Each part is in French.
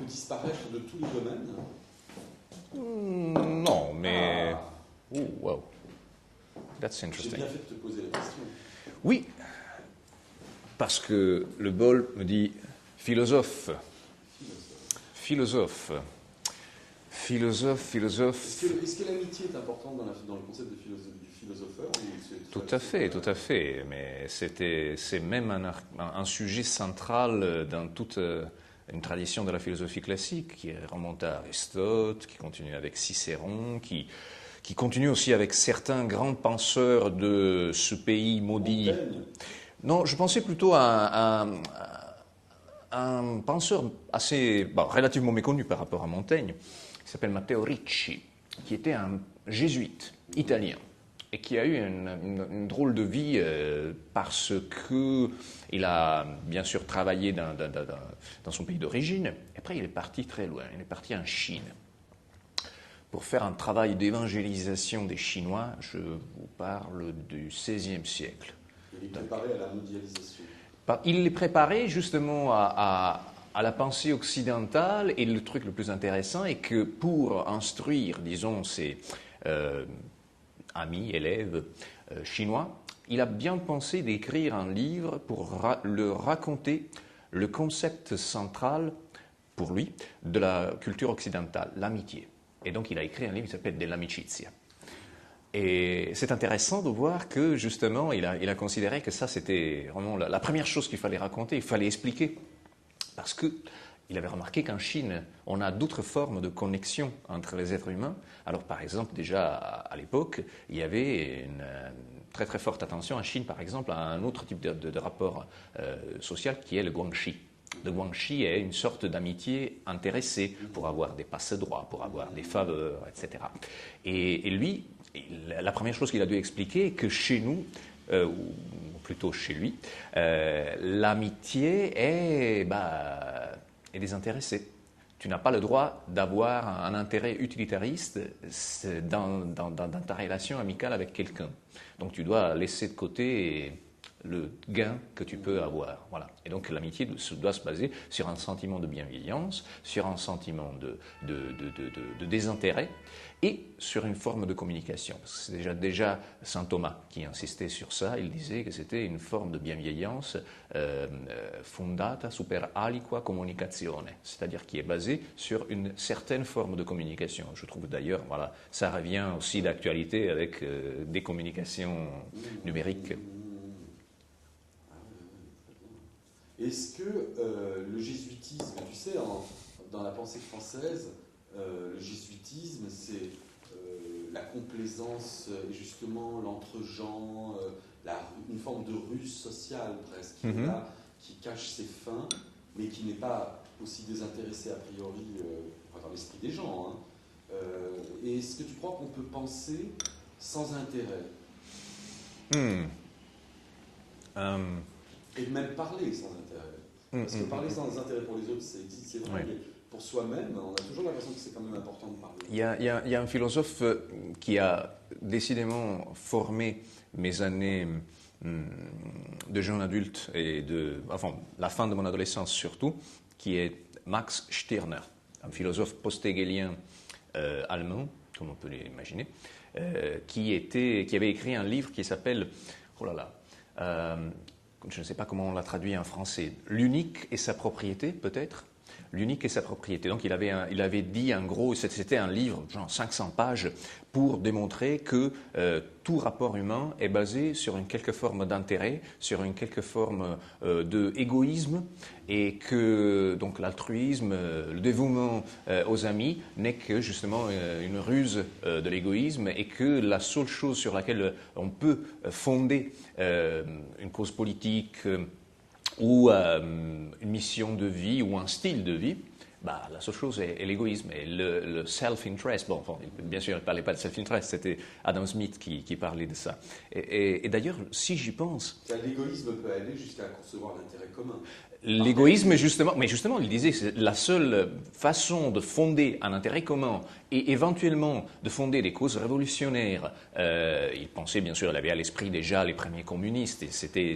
peut disparaître de tous les domaines? Non, mais... Oh, wow. That's J'ai interesting. bien fait de te poser la question. Oui, parce que le bol me dit philosophe. Philosophe. Philosophe. Est-ce que l'amitié est importante dans le concept du philosopheur? Tout à fait. Mais c'est même un sujet central dans toute une tradition de la philosophie classique qui remonte à Aristote, qui continue avec Cicéron, qui continue aussi avec certains grands penseurs de ce pays maudit. Montaigne. Non, je pensais plutôt à un penseur relativement méconnu par rapport à Montaigne, qui s'appelle Matteo Ricci, qui était un jésuite italien et qui a eu une drôle de vie parce qu'il a bien sûr travaillé dans son pays d'origine, et après il est parti très loin, il est parti en Chine pour faire un travail d'évangélisation des Chinois. Je vous parle du XVIe siècle. Il est préparé à la mondialisation. Il les préparait justement à la pensée occidentale, et le truc le plus intéressant est que pour instruire, disons, ses amis, élèves chinois, il a bien pensé d'écrire un livre pour leur raconter le concept central, pour lui, de la culture occidentale, l'amitié. Et donc il a écrit un livre qui s'appelle De l'amicizia. Et c'est intéressant de voir que, justement, il a considéré que ça, c'était vraiment la première chose qu'il fallait raconter, il fallait expliquer. Parce qu'il avait remarqué qu'en Chine, on a d'autres formes de connexion entre les êtres humains. Alors, par exemple, déjà à l'époque, il y avait une très très forte attention en Chine, par exemple, à un autre type de rapport social qui est le guanxi. Le guanxi est une sorte d'amitié intéressée pour avoir des passe-droits, pour avoir des faveurs, etc. Et lui, la première chose qu'il a dû expliquer est que chez nous, ou plutôt chez lui, l'amitié est désintéressée. Tu n'as pas le droit d'avoir un intérêt utilitariste dans ta relation amicale avec quelqu'un. Donc tu dois laisser de côté le gain que tu peux avoir. Voilà. Et donc l'amitié doit se baser sur un sentiment de bienveillance, sur un sentiment de désintérêt, et sur une forme de communication. Parce que c'est déjà saint Thomas qui insistait sur ça. Il disait que c'était une forme de bienveillance fondata super aliqua communicazione, c'est-à-dire qui est basée sur une certaine forme de communication. Je trouve d'ailleurs, voilà, ça revient aussi d'actualité avec des communications numériques. Est-ce que le jésuitisme, tu sais, dans la pensée française, le jésuitisme, c'est la complaisance et justement l'entre-gens, une forme de ruse sociale presque, qui est là, qui cache ses fins, mais qui n'est pas aussi désintéressée a priori dans l'esprit des gens. Hein. Et est-ce que tu crois qu'on peut penser sans intérêt et même parler sans intérêt? Parce que parler sans intérêt pour les autres, c'est vrai, mais pour soi-même, on a toujours l'impression que c'est quand même important de parler. Il y a un philosophe qui a décidément formé mes années de jeune adulte et la fin de mon adolescence surtout, qui est Max Stirner, un philosophe post-hegelien allemand, comme on peut l'imaginer, qui avait écrit un livre qui s'appelle, je ne sais pas comment on l'a traduit en français, L'unique et sa propriété, peut-être. L'unique et sa propriété. Donc il avait dit en gros, c'était un livre, genre 500 pages, pour démontrer que tout rapport humain est basé sur une quelque forme d'intérêt, sur une quelque forme d'égoïsme, et que donc l'altruisme, le dévouement aux amis n'est que justement une ruse de l'égoïsme, et que la seule chose sur laquelle on peut fonder une cause politique ou une mission de vie ou un style de vie, la seule chose est l'égoïsme et le self-interest. Bien sûr, il ne parlait pas de self-interest, c'était Adam Smith qui parlait de ça. Et d'ailleurs, si j'y pense... L'égoïsme peut aller jusqu'à concevoir l'intérêt commun. L'égoïsme, justement, mais justement, il disait que c'est la seule façon de fonder un intérêt commun et éventuellement de fonder des causes révolutionnaires. Il pensait, bien sûr, il avait à l'esprit déjà les premiers communistes, et c'était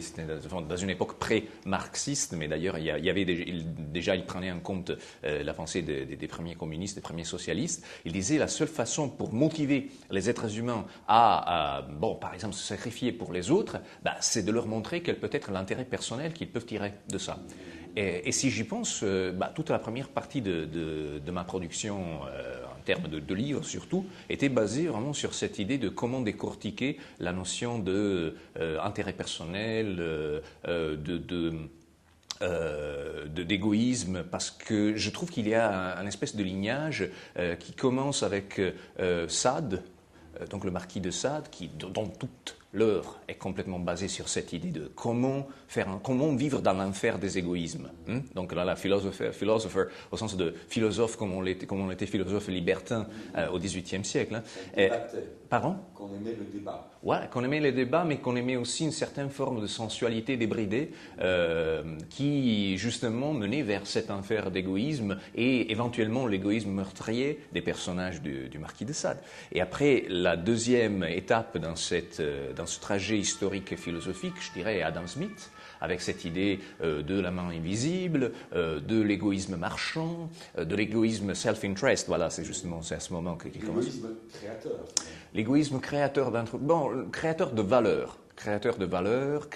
dans une époque pré-marxiste, mais d'ailleurs, il y avait déjà, il prenait en compte la pensée des premiers communistes, des premiers socialistes. Il disait la seule façon pour motiver les êtres humains à par exemple, se sacrifier pour les autres, c'est de leur montrer quel peut être l'intérêt personnel qu'ils peuvent tirer de ça. Et si j'y pense, toute la première partie de ma production, en termes de livres surtout, était basée vraiment sur cette idée de comment décortiquer la notion d'intérêt personnel, d'égoïsme, parce que je trouve qu'il y a un espèce de lignage qui commence avec Sade, donc le marquis de Sade, dont toute l'œuvre est complètement basée sur cette idée de comment vivre dans l'enfer des égoïsmes. Donc là, la philosopher, au sens de philosophe comme on l'était philosophe libertin au XVIIIe siècle. Pardon ? Qu'on aimait le débat. Ouais, qu'on aimait les débats, mais qu'on aimait aussi une certaine forme de sensualité débridée qui, justement, menait vers cet enfer d'égoïsme et éventuellement l'égoïsme meurtrier des personnages du marquis de Sade. Et après, la deuxième étape dans ce trajet historique et philosophique, je dirais Adam Smith, avec cette idée de la main invisible, de l'égoïsme marchand, de l'égoïsme self-interest. Voilà, c'est à ce moment qu'il commence. L'égoïsme créateur. L'égoïsme créateur créateur de valeurs,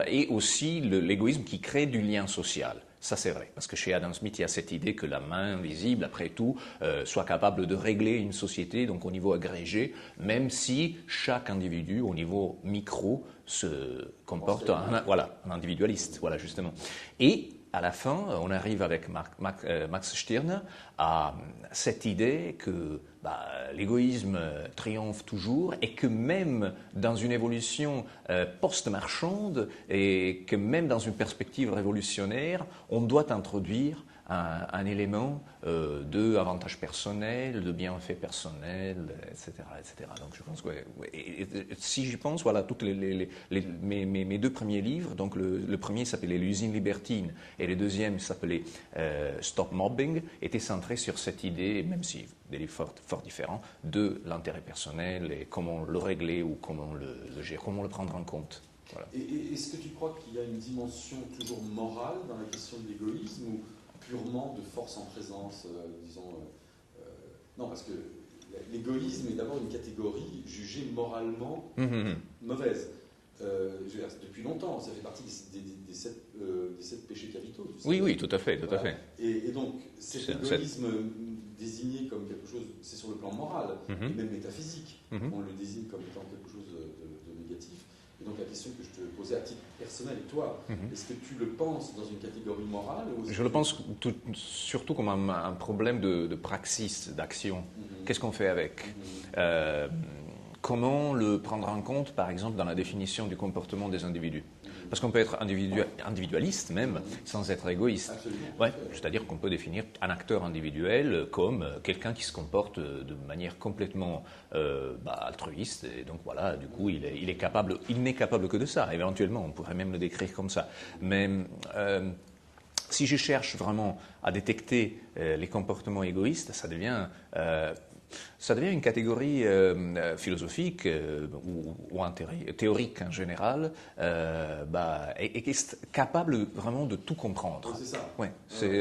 et aussi l'égoïsme qui crée du lien social. Ça, c'est vrai, parce que chez Adam Smith, il y a cette idée que la main invisible, après tout, soit capable de régler une société, donc au niveau agrégé, même si chaque individu, au niveau micro, se comporte en individualiste, voilà, justement. Et à la fin, on arrive avec Max Stirner à cette idée que l'égoïsme triomphe toujours et que même dans une évolution post-marchande et que même dans une perspective révolutionnaire, on doit introduire un élément de avantage personnel, de bienfait personnel, etc., etc. Donc je pense que si j'y pense, voilà, toutes mes deux premiers livres, donc le premier s'appelait L'usine libertine et le deuxième s'appelait Stop Mobbing, étaient centrés sur cette idée, même si des livres fort différents, de l'intérêt personnel et comment le régler ou comment le gérer, comment le prendre en compte. Voilà. Et est-ce que tu crois qu'il y a une dimension toujours morale dans la question de l'égoïsme ou purement de force en présence, non, parce que l'égoïsme est d'abord une catégorie jugée moralement mauvaise. Depuis longtemps, ça fait partie des sept péchés capitaux. Oui, tout à fait. Et donc, cet égoïsme désigné comme quelque chose, c'est sur le plan moral, et même métaphysique, on le désigne comme étant quelque chose de négatif. Et donc la question que je te posais à titre personnel, et toi, est-ce que tu le penses dans une catégorie morale ou Je le pense surtout comme un problème de praxis, d'action. Qu'est-ce qu'on fait avec Comment le prendre en compte, par exemple, dans la définition du comportement des individus? Parce qu'on peut être individualiste même, sans être égoïste. Ouais, c'est-à-dire qu'on peut définir un acteur individuel comme quelqu'un qui se comporte de manière complètement altruiste. Et donc voilà, du coup, il n'est capable que de ça. Éventuellement, on pourrait même le décrire comme ça. Mais si je cherche vraiment à détecter les comportements égoïstes, ça devient une catégorie philosophique ou théorique en général, et qui est capable vraiment de tout comprendre. C'est ça. Ouais.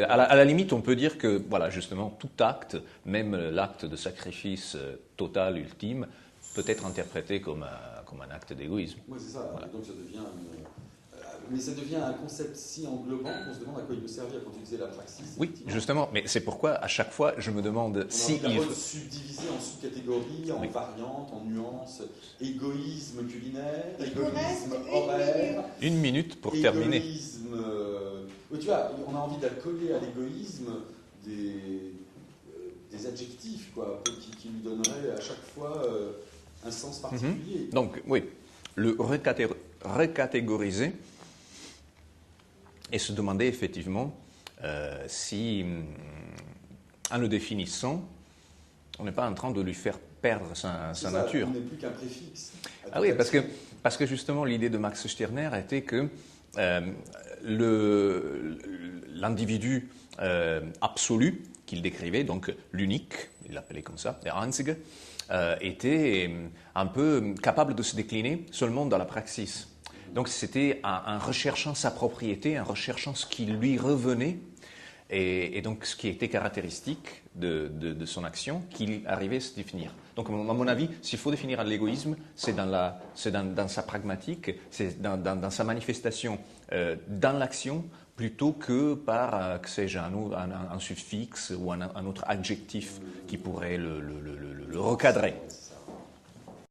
À la limite, on peut dire que, voilà, justement, tout acte, même l'acte de sacrifice total, ultime, peut être interprété comme un acte d'égoïsme. Oui, c'est ça. Voilà. Et donc ça devient mais ça devient un concept si englobant qu'on se demande à quoi il peut servir quand tu disais la praxis. Oui, justement. Mais c'est pourquoi, à chaque fois, je me demande si il faut subdiviser en sous-catégories, en variantes, en nuances. Égoïsme culinaire, égoïsme horaire. Une minute pour terminer. Égoïsme. Oui, tu vois, on a envie d'accoler à l'égoïsme des adjectifs, quoi, qui lui donneraient à chaque fois un sens particulier. Donc, oui, le recatégoriser. Et se demander effectivement si, en le définissant, on n'est pas en train de lui faire perdre sa nature. On n'est plus qu'un préfixe. Ah oui, parce que justement, l'idée de Max Stirner était que l'individu absolu qu'il décrivait, donc l'unique, il l'appelait comme ça, der Einzige, était un peu capable de se décliner seulement dans la praxis. Donc c'était en recherchant sa propriété, en recherchant ce qui lui revenait, et donc ce qui était caractéristique de son action, qu'il arrivait à se définir. Donc à mon avis, s'il faut définir l'égoïsme, c'est dans sa pragmatique, c'est dans sa manifestation dans l'action, plutôt que par, que sais-je, un suffixe ou un autre adjectif qui pourrait le recadrer.